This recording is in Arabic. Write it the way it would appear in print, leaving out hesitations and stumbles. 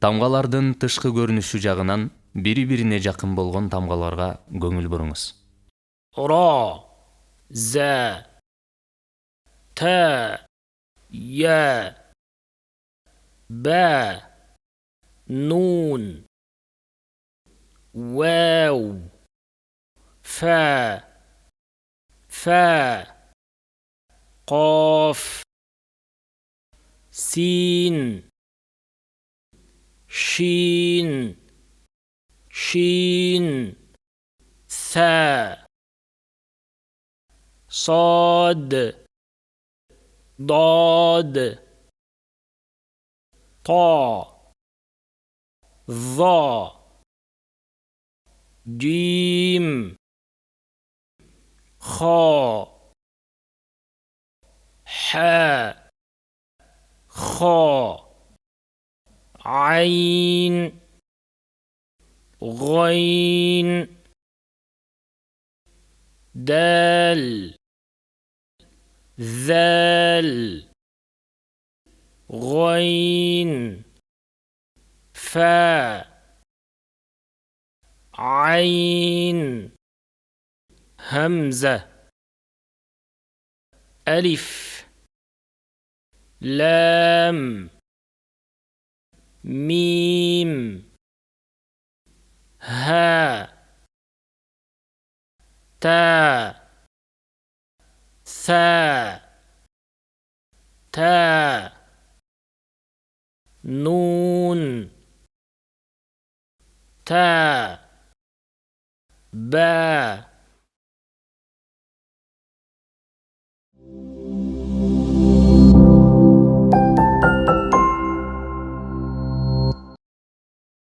Тамгалардын тышкы көрүнүшү жагынан бири-бирине жакын болгон тамгаларга көңүл буруңуз. را ز ت ي ب نون واو ف قاف سين شين ثاء صاد ضاد طاء ظاء جيم خاء حاء خاء عين غين دال ذال غين فاء عين همزة ألف لام ميم هاء تاء ثاء نون تاء باء